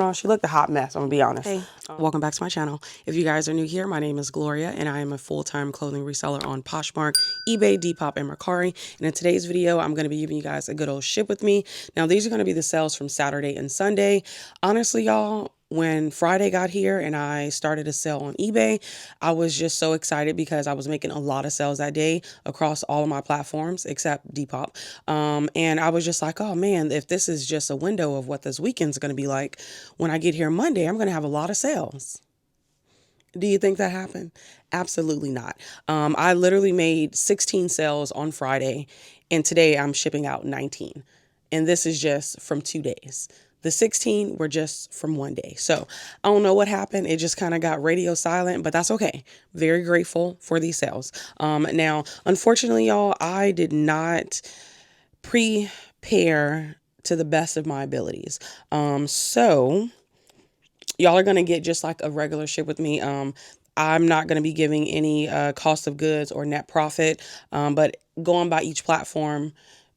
on. She looked a hot mess, I'm gonna be honest. Hey, welcome back to my channel. If you guys are new here, my name is Gloria and I am a full-time clothing reseller on Poshmark, eBay, Depop, and Mercari. And in today's video, I'm gonna be giving you guys a good old ship with me. Now, these are gonna be the sales from Saturday and Sunday. Honestly, y'all, when Friday got here and I started a sale on eBay, I was just so excited because I was making a lot of sales that day across all of my platforms except Depop. And I was just like, oh man, if this is just a window of what this weekend's going to be like, when I get here Monday, I'm going to have a lot of sales. Do you think that happened? Absolutely not. I literally made 16 sales on Friday, and today I'm shipping out 19. And this is just from 2 days. The 16 were just from 1 day. So I don't know what happened. It just kind of got radio silent, but that's okay. Very grateful for these sales. Now, unfortunately, y'all, I did not prepare to the best of my abilities. So y'all are going to get just like a regular ship with me. I'm not going to be giving any cost of goods or net profit, but going by each platform,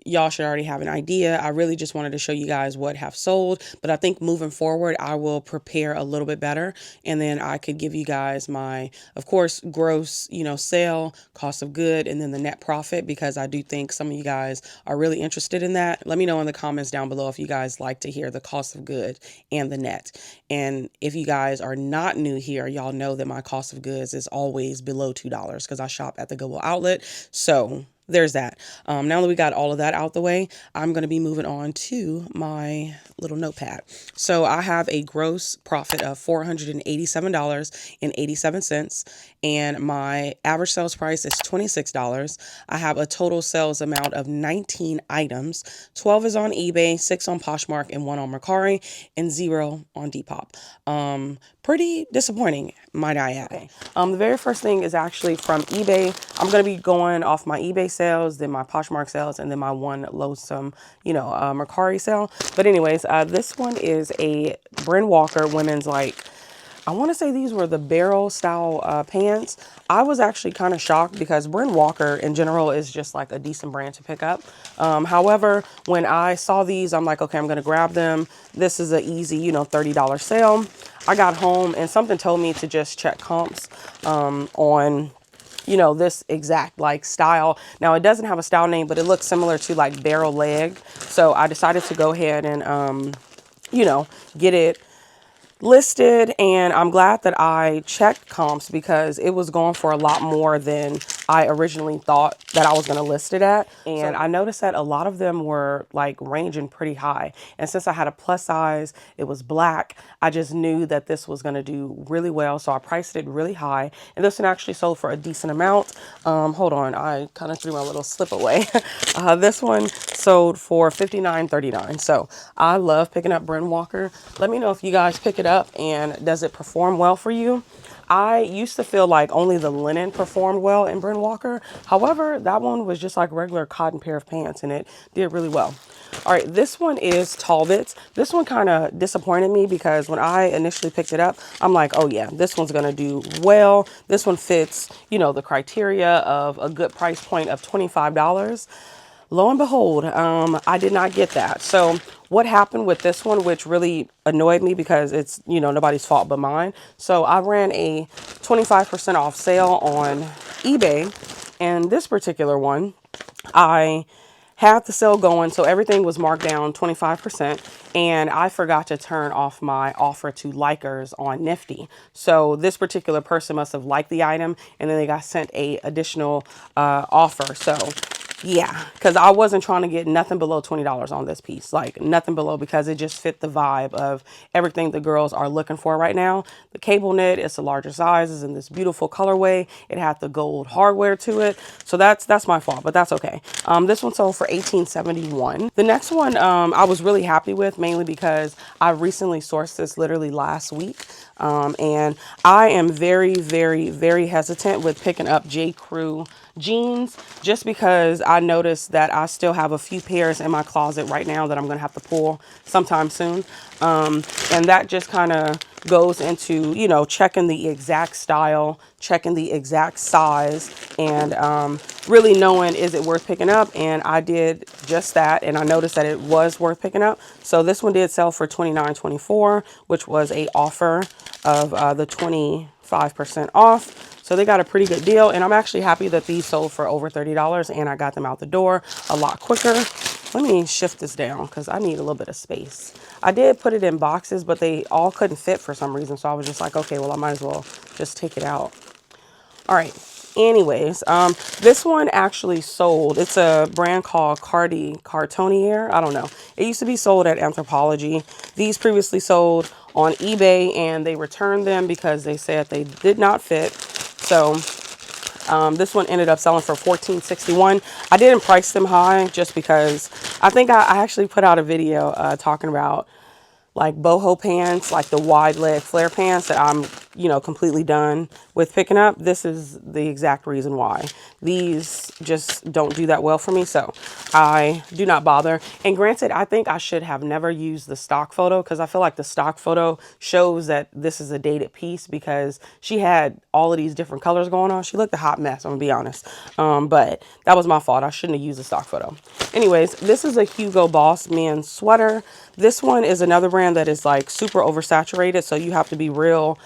y'all should already have an idea. I really just wanted to show you guys what have sold, but I think moving forward, I will prepare a little bit better. And then I could give you guys my, of course, gross, sale, cost of good, and then the net profit, because I do think some of you guys are really interested in that. Let me know in the comments down below if you guys like to hear the cost of good and the net. And if you guys are not new here, y'all know that my cost of goods is always below $2 because I shop at the Goodwill outlet. So there's that. Now that we got all of that out the way, I'm going to be moving on to my little notepad. So I have a gross profit of $487.87, and my average sales price is $26. I have a total sales amount of 19 items. 12 is on eBay, 6 on Poshmark, and 1 on Mercari, and 0 on Depop. Pretty disappointing, might I add. The very first thing is actually from eBay. I'm going to be going off my eBay sales, then my Poshmark sales, and then my one loathsome, Mercari sale. But anyways, this one is a Bryn Walker women's, I want to say these were the barrel style pants. I was actually kind of shocked because Bryn Walker in general is just like a decent brand to pick up. However, when I saw these, I'm like, okay, I'm going to grab them. This is an easy, $30 sale. I got home and something told me to just check comps on this exact style. Now it doesn't have a style name, but it looks similar to like barrel leg. So I decided to go ahead and, get it listed, and I'm glad that I checked comps because it was going for a lot more than I originally thought that I was going to list it at. And I noticed that a lot of them were ranging pretty high. And since I had a plus size, it was black, I just knew that this was going to do really well. So I priced it really high, and this one actually sold for a decent amount. Hold on, I kind of threw my little slip away. This one sold for $59.39. So I love picking up Bryn Walker. Let me know if you guys pick it up and does it perform well for you. I used to feel like only the linen performed well in Bryn Walker. However, that one was just like a regular cotton pair of pants and it did really well. All right, this one is 𝕃𝕀ℕ𝕂𝕊. This one kind of disappointed me because when I initially picked it up, I'm like, oh yeah, this one's going to do well. This one fits, the criteria of a good price point of $25. Lo and behold, I did not get that. So what happened with this one, which really annoyed me because it's, nobody's fault but mine. So I ran a 25% off sale on eBay, and this particular one, I had the sale going, so everything was marked down 25%, and I forgot to turn off my offer to likers on Nifty. So this particular person must have liked the item, and then they got sent a additional offer. So yeah, because I wasn't trying to get nothing below $20 on this piece, nothing below, because it just fit the vibe of everything the girls are looking for right now. The cable knit, it's a larger size, is in this beautiful colorway. It had the gold hardware to it, so that's my fault, but that's okay. This one sold for $18.71. The next one I was really happy with, mainly because I recently sourced this literally last week. And I am very, very, very hesitant with picking up J. Crew jeans just because I noticed that I still have a few pairs in my closet right now that I'm going to have to pull sometime soon. And that just kind of goes into, you know, checking the exact style, checking the exact size, and really knowing, is it worth picking up? And I did just that, and I noticed that it was worth picking up. So this one did sell for $29.24, which was a offer of the 25% off. So they got a pretty good deal, and I'm actually happy that these sold for over $30 and I got them out the door a lot quicker. Let me shift this down because I need a little bit of space. I did put it in boxes, but they all couldn't fit for some reason. So I was just like, okay, well, I might as well just take it out. All right. Anyways, this one actually sold. It's a brand called 𝕃𝕀ℕ𝕂𝕊. I don't know. It used to be sold at Anthropologie. These previously sold on eBay, and they returned them because they said they did not fit. So this one ended up selling for $14.61. I didn't price them high just because I think I actually put out a video talking about like boho pants, like the wide leg flare pants that I'm, you know, completely done with picking up. This is the exact reason why. These just don't do that well for me, so I do not bother. And granted, I think I should have never used the stock photo because I feel like the stock photo shows that this is a dated piece because she had all of these different colors going on. She looked a hot mess, I'm gonna be honest. But that was my fault. I shouldn't have used the stock photo. Anyways, this is a Hugo Boss men's sweater. This one is another brand that is like super oversaturated, so you have to be real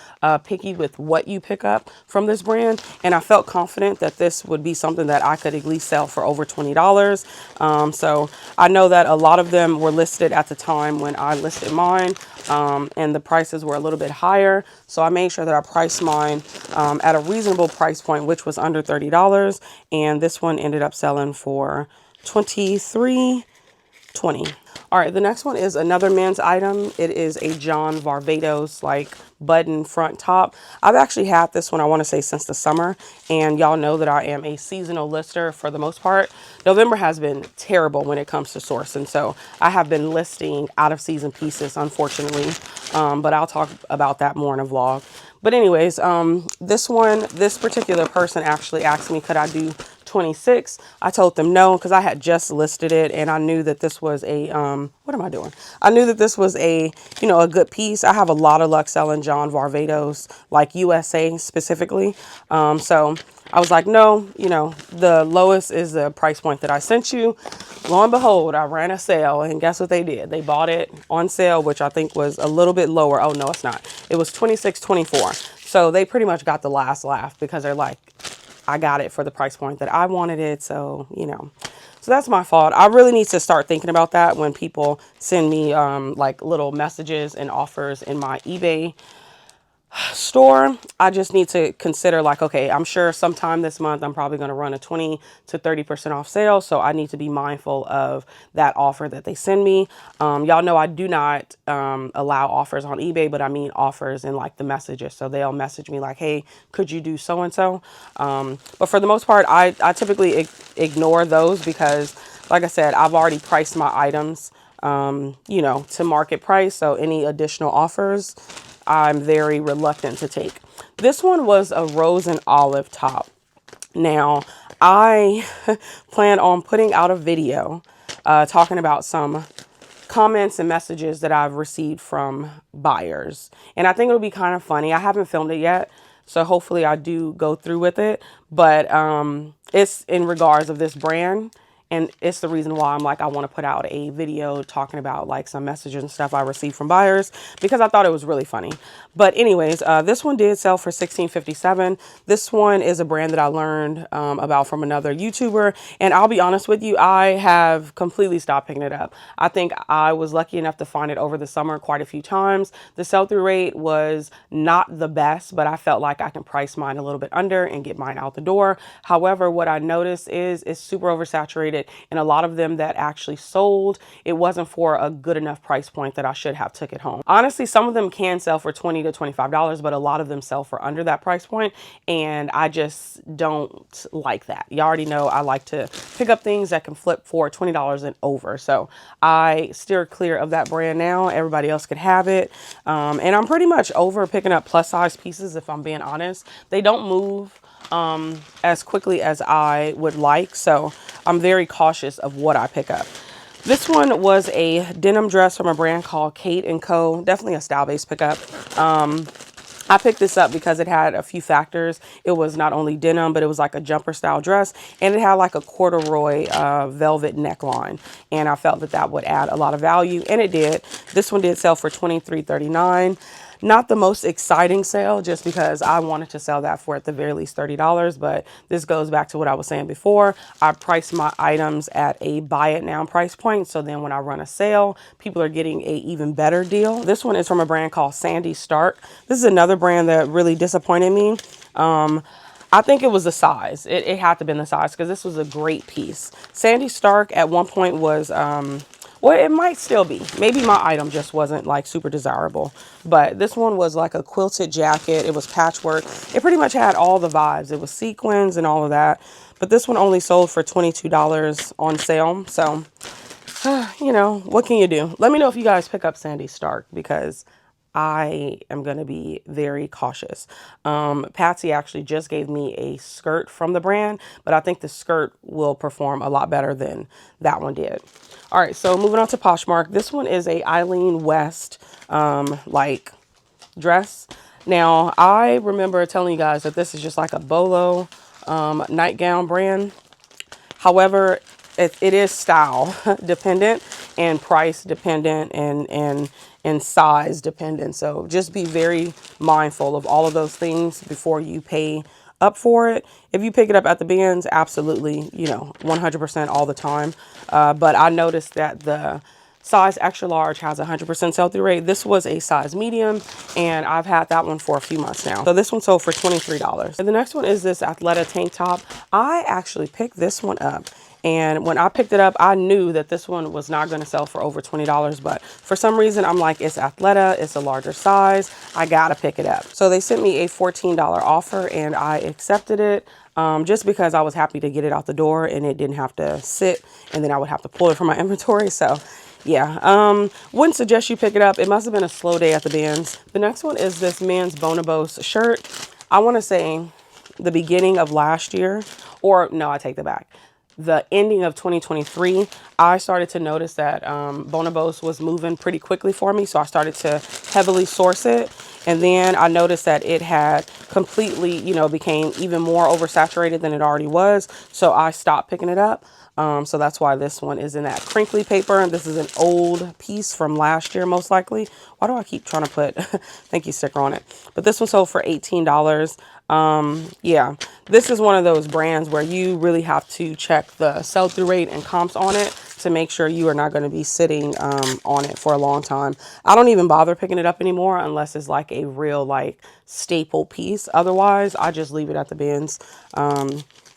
picky with what you pick up from this brand. And I felt confident that this would be something that I could at least sell for over $20. So I know that a lot of them were listed at the time when I listed mine, and the prices were a little bit higher. So I made sure that I priced mine at a reasonable price point, which was under $30. And this one ended up selling for $23.20. All right, the next one is another men's item. It is a John Varvatos like button front top. I've actually had this one, I want to say, since the summer, and y'all know that I am a seasonal lister for the most part. November has been terrible when it comes to sourcing, so I have been listing out of season pieces, unfortunately, but I'll talk about that more in a vlog. But anyways, this particular person actually asked me, could I do 26? I told them no because I had just listed it and I knew that this was a what am I doing? I knew that this was a, you know, a good piece. I have a lot of luck selling John Varvatos, like USA specifically. So I was like, no, you know, the lowest is the price point that I sent you. Lo and behold, I ran a sale, and guess what they did? They bought it on sale, which I think was a little bit lower. Oh no, it's not. It was $26.24. So they pretty much got the last laugh because they're like, I got it for the price point that I wanted it. So, you know, so that's my fault. I really need to start thinking about that when people send me like little messages and offers in my eBay store. I just need to consider like, okay, I'm sure sometime this month I'm probably going to run a 20 to 30% off sale. So I need to be mindful of that offer that they send me. Y'all know I do not allow offers on eBay, but I mean offers in like the messages. So they'll message me like, hey, could you do so and so? But for the most part, I typically ignore those because, like I said, I've already priced my items, you know, to market price. So any additional offers, I'm very reluctant to take. This one was a rose and olive top. Now, I plan on putting out a video talking about some comments and messages that I've received from buyers. And I think it'll be kind of funny. I haven't filmed it yet, so hopefully I do go through with it. But it's in regards of this brand. And it's the reason why I'm like, I want to put out a video talking about like some messages and stuff I received from buyers because I thought it was really funny. But anyways, this one did sell for $16.57. This one is a brand that I learned about from another YouTuber. And I'll be honest with you, I have completely stopped picking it up. I think I was lucky enough to find it over the summer quite a few times. The sell-through rate was not the best, but I felt like I can price mine a little bit under and get mine out the door. However, what I noticed is it's super oversaturated. And a lot of them that actually sold, it wasn't for a good enough price point that I should have took it home. Honestly, some of them can sell for $20 to $25, but a lot of them sell for under that price point, and I just don't like that. You already know I like to pick up things that can flip for $20 and over, so I steer clear of that brand now. Everybody else could have it, and I'm pretty much over picking up plus size pieces, if I'm being honest. They don't move as quickly as I would like, so I'm very cautious of what I pick up. This one was a denim dress from a brand called 𝕃𝕀ℕ𝕂𝕊. Definitely a style-based pickup. I picked this up because it had a few factors. It was not only denim, but it was like a jumper style dress, and it had like a corduroy velvet neckline. And I felt that that would add a lot of value, and it did. This one did sell for $23.39. Not the most exciting sale, just because I wanted to sell that for at the very least $30. But this goes back to what I was saying before. I price my items at a buy it now price point. So then when I run a sale, people are getting a even better deal. This one is from a brand called Sandy Stark. This is another brand that really disappointed me. I think it was the size. It had to have been the size, because this was a great piece. Sandy Stark at one point was, well, it might still be. Maybe my item just wasn't like super desirable. But this one was like a quilted jacket. It was patchwork. It pretty much had all the vibes. It was sequins and all of that. But this one only sold for $22 on sale. So, you know, what can you do? Let me know if you guys pick up Sandy Stark, because I am going to be very cautious. Patsy actually just gave me a skirt from the brand, but I think the skirt will perform a lot better than that one did. All right, so moving on to Poshmark. This one is a Eileen West like dress. Now, I remember telling you guys that this is just like a bolo nightgown brand. However, it is style dependent and price dependent and size dependent. So just be very mindful of all of those things before you pay up for it. If you pick it up at the bins, absolutely, you know, 100% all the time. But I noticed that the size extra large has 100% sell-through rate. This was a size medium, and I've had that one for a few months now. So this one sold for $23. And the next one is this Athleta tank top. I actually picked this one up. And when I picked it up, I knew that this one was not going to sell for over $20. But for some reason, I'm like, it's Athleta, it's a larger size, I got to pick it up. So they sent me a $14 offer, and I accepted it. Just because I was happy to get it out the door and it didn't have to sit, and then I would have to pull it from my inventory. So yeah, wouldn't suggest you pick it up. It must have been a slow day at the bins. The next one is this men's 𝕃𝕀ℕ𝕂𝕊 shirt. I want to say the beginning of last year, or no, I take that back. The ending of 2023, I started to notice that 𝕃𝕂𝕂𝕊 was moving pretty quickly for me. So I started to heavily source it. And then I noticed that it had completely, you know, became even more oversaturated than it already was. So I stopped picking it up. So that's why this one is in that crinkly paper. This is an old piece from last year, most likely. Why do I keep trying to put thank you sticker on it? But this one sold for $18. Yeah, this is one of those brands where you really have to check the sell-through rate and comps on it to make sure you are not going to be sitting on it for a long time. I don't even bother picking it up anymore unless it's like a real like staple piece. Otherwise, I just leave it at the bins.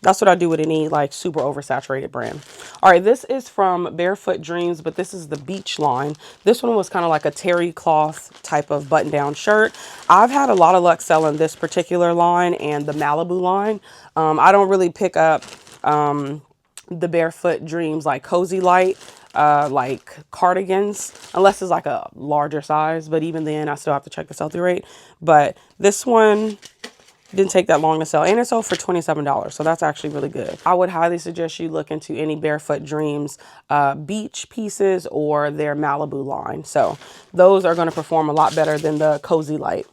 That's what I do with any like super oversaturated brand. All right, this is from Barefoot Dreams, but this is the beach line. This one was kind of like a terry cloth type of button down shirt. I've had a lot of luck selling this particular line and the Malibu line. I don't really pick up the Barefoot Dreams like cozy light like cardigans, unless it's like a larger size, but even then I still have to check the sell-through rate. But this one didn't take that long to sell, and it sold for $27, so that's actually really good. I would highly suggest you look into any Barefoot Dreams beach pieces or their Malibu line. So those are going to perform a lot better than the cozy light.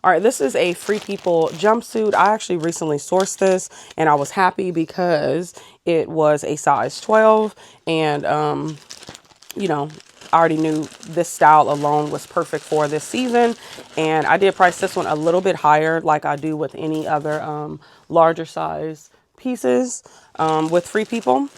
All right, this is a Free People jumpsuit. I actually recently sourced this, and I was happy because it was a size 12, and you know, I already knew this style alone was perfect for this season. And I did price this one a little bit higher, like I do with any other larger size pieces with Free People,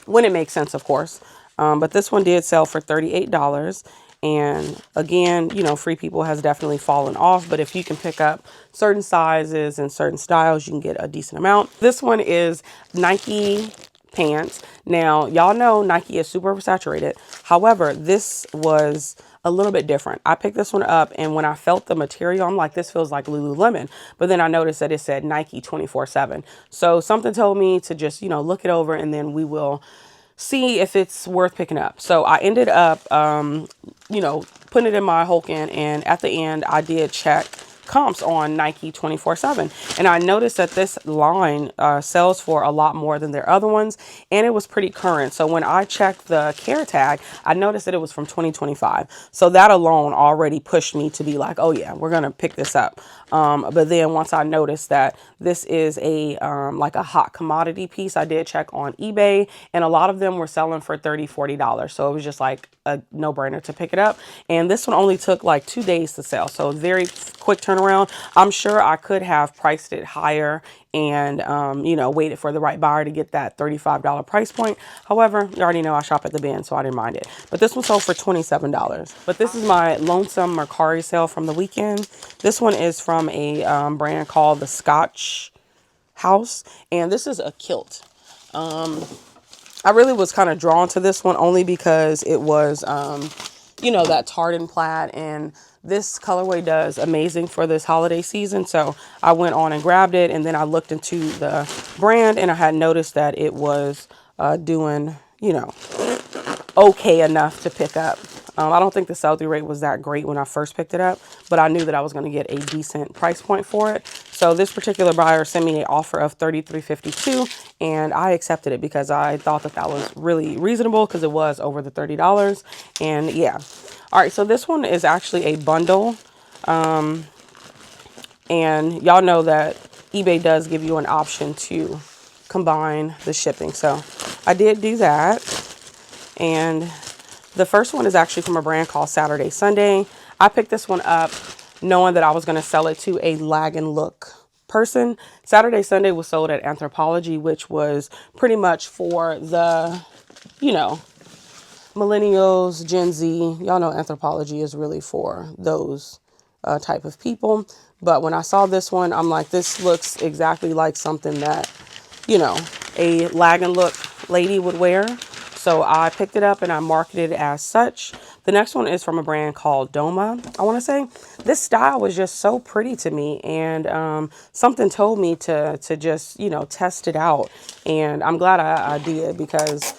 when it makes sense, of course. But this one did sell for $38. And again, you know, Free People has definitely fallen off. But if you can pick up certain sizes and certain styles, you can get a decent amount. This one is Nike pants. Now, y'all know Nike is super oversaturated. However, this was a little bit different. I picked this one up, and when I felt the material, I'm like, this feels like Lululemon. But then I noticed that it said Nike 24/7. So something told me to just, you know, look it over, and then we will see if it's worth picking up. So I ended up, you know, putting it in my Hulk in, and at the end, I did check comps on Nike 24/7. And I noticed that this line sells for a lot more than their other ones, and it was pretty current. So when I checked the care tag, I noticed that it was from 2025. So that alone already pushed me to be like, oh yeah, we're gonna pick this up. But then once I noticed that this is a like a hot commodity piece, I did check on eBay, and a lot of them were selling for $30, $40. So it was just like a no-brainer to pick it up. And this one only took like 2 days to sell, so very quick turnaround. I'm sure I could have priced it higher and you know, waited for the right buyer to get that $35 price point. However, you already know I shop at the bin, so I didn't mind it. But this one sold for $27. But this is my lonesome Mercari sale from the weekend. This one is from a brand called the Scotch House, and this is a kilt. I really was kind of drawn to this one only because it was you know, that tartan plaid, and this colorway does amazing for this holiday season. So I went on and grabbed it, and then I looked into the brand, and I had noticed that it was doing, you know, okay enough to pick up. I don't think the sell-through rate was that great when I first picked it up, but I knew that I was going to get a decent price point for it. So this particular buyer sent me an offer of $33.52, and I accepted it because I thought that that was really reasonable because it was over the $30. And yeah. All right, so this one is actually a bundle. And y'all know that eBay does give you an option to combine the shipping. So I did do that. And the first one is actually from a brand called Saturday Sunday. I picked this one up knowing that I was going to sell it to a lag and look person. Saturday Sunday was sold at 𝕃𝕀ℕ𝕂𝕊, which was pretty much for the, you know, millennials, Gen Z. Y'all know 𝕃𝕃𝕂𝕃𝕃 is really for those type of people. But when I saw this one, I'm like, this looks exactly like something that, you know, a lag and look lady would wear. So I picked it up and I marketed it as such. The next one is from a brand called 𝕃𝕂𝕃𝕂, I want to say. This style was just so pretty to me, and something told me to just, you know, test it out. And I'm glad I did, because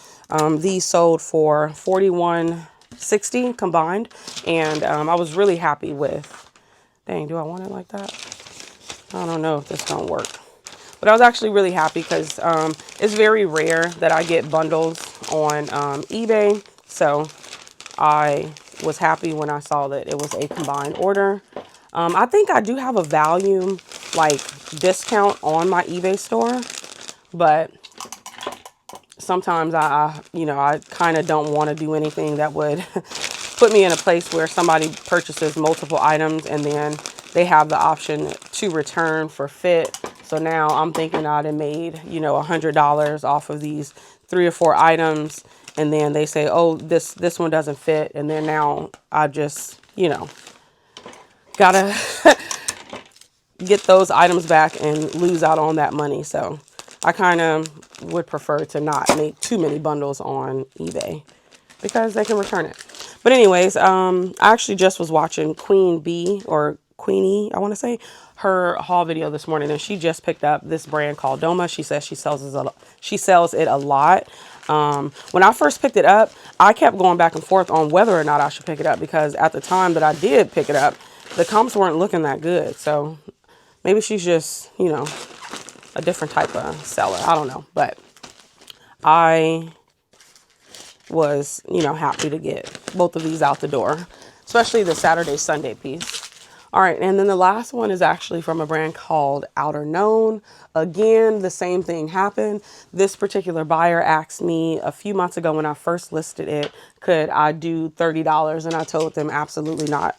these sold for $41.60 combined, and I was really happy with. Dang, do I want it like that? I don't know if this don't work. But I was actually really happy because it's very rare that I get bundles on eBay. So I was happy when I saw that it was a combined order. I think I do have a volume like discount on my eBay store, but sometimes you know, I kind of don't want to do anything that would put me in a place where somebody purchases multiple items and then they have the option to return for fit. So now I'm thinking I'd have made, you know, $100 off of these 3 or 4 items. And then they say, oh, this one doesn't fit. And then now I just, you know, gotta get those items back and lose out on that money. So I kind of would prefer to not make too many bundles on eBay because they can return it. But anyways, I actually just was watching Queen Bee, or Queenie, I want to say, her haul video this morning, and she just picked up this brand called 𝕃𝕂𝕃𝕂. She says she sells it a lot. When I first picked it up, I kept going back and forth on whether or not I should pick it up, because at the time that I did pick it up, the comps weren't looking that good. So maybe she's just, you know, a different type of seller. I don't know, but I was, you know, happy to get both of these out the door, especially the Saturday Sunday piece. All right, and then the last one is actually from a brand called Outer Known. Again, the same thing happened. This particular buyer asked me a few months ago when I first listed it, could I do $30? And I told them absolutely not.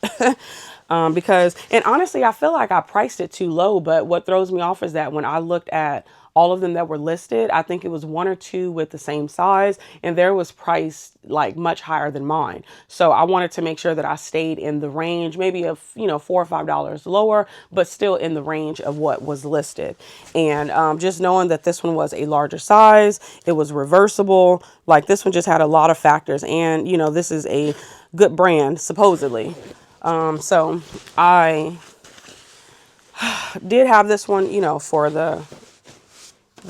Because, and honestly, I feel like I priced it too low, but what throws me off is that when I looked at all of them that were listed, I think it was 1 or 2 with the same size, and there was priced like much higher than mine. So I wanted to make sure that I stayed in the range, maybe of, you know, $4 or $5 lower, but still in the range of what was listed. And just knowing that this one was a larger size, it was reversible, like this one just had a lot of factors. And, you know, this is a good brand, supposedly. So I did have this one, you know, for the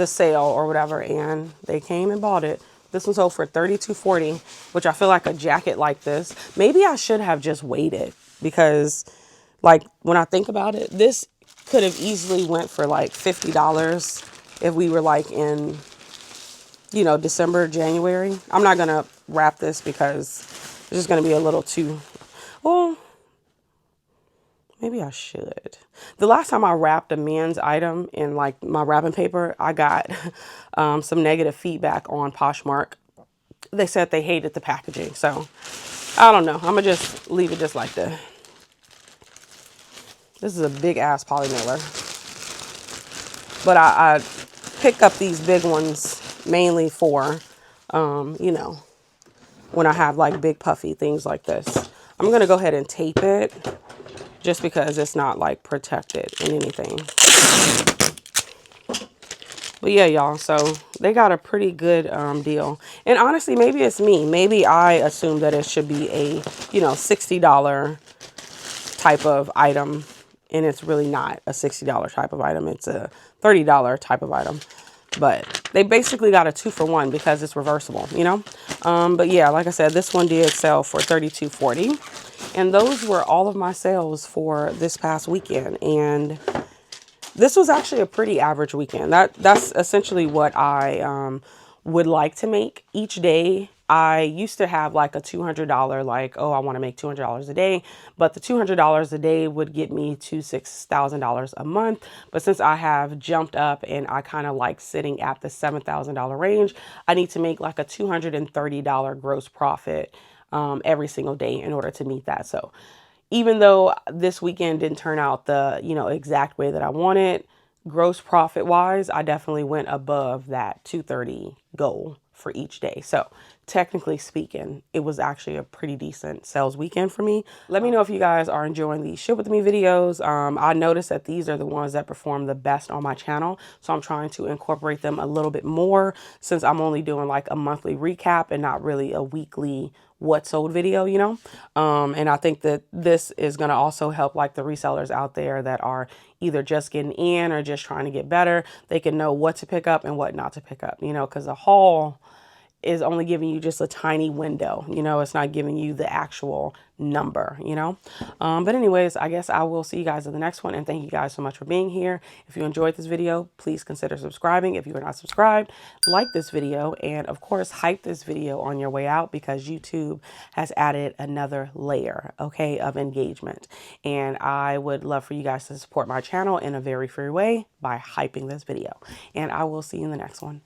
sale or whatever, and they came and bought it. This one sold for $32.40, which I feel like a jacket like this, maybe I should have just waited, because Like, when I think about it, this could have easily went for like $50 if we were like in, you know, December, January. I'm not going to wrap this because it's just going to be a little too, well, maybe I should. The last time I wrapped a men's item in like my wrapping paper, I got some negative feedback on Poshmark. They said they hated the packaging. So I don't know. I'm going to just leave it just like this. This is a big ass poly mailer. But I pick up these big ones mainly for, you know, when I have like big puffy things like this. I'm going to go ahead and tape it just because it's not like protected in anything. But yeah, y'all, so they got a pretty good deal. And honestly, maybe it's me. Maybe I assume that it should be a, you know, $60 type of item. And it's really not a $60 type of item. It's a $30 type of item. But they basically got a 2-for-1 because it's reversible, you know. But yeah, like I said, this one did sell for $32.40. And those were all of my sales for this past weekend. And this was actually a pretty average weekend. That's essentially what I would like to make each day. I used to have like a $200, like, oh, I want to make $200 a day, but the $200 a day would get me to $6,000 a month. But since I have jumped up and I kind of like sitting at the $7,000 range, I need to make like a $230 gross profit every single day in order to meet that. So even though this weekend didn't turn out the, you know, exact way that I wanted, gross profit wise, I definitely went above that 230 goal for each day. So technically speaking, it was actually a pretty decent sales weekend for me. Let me know if you guys are enjoying these ship with me videos. I noticed that these are the ones that perform the best on my channel. So I'm trying to incorporate them a little bit more since I'm only doing like a monthly recap and not really a weekly what sold video, you know. And I think that this is going to also help like the resellers out there that are either just getting in or just trying to get better. They can know what to pick up and what not to pick up, you know, because a haul is only giving you just a tiny window, you know. It's not giving you the actual number, you know. But anyways, I guess I will see you guys in the next one, and thank you guys so much for being here. If you enjoyed this video, please consider subscribing. If you are not subscribed, like this video, and of course hype this video on your way out because YouTube has added another layer, okay, of engagement. And I would love for you guys to support my channel in a very free way by hyping this video. And I will see you in the next one.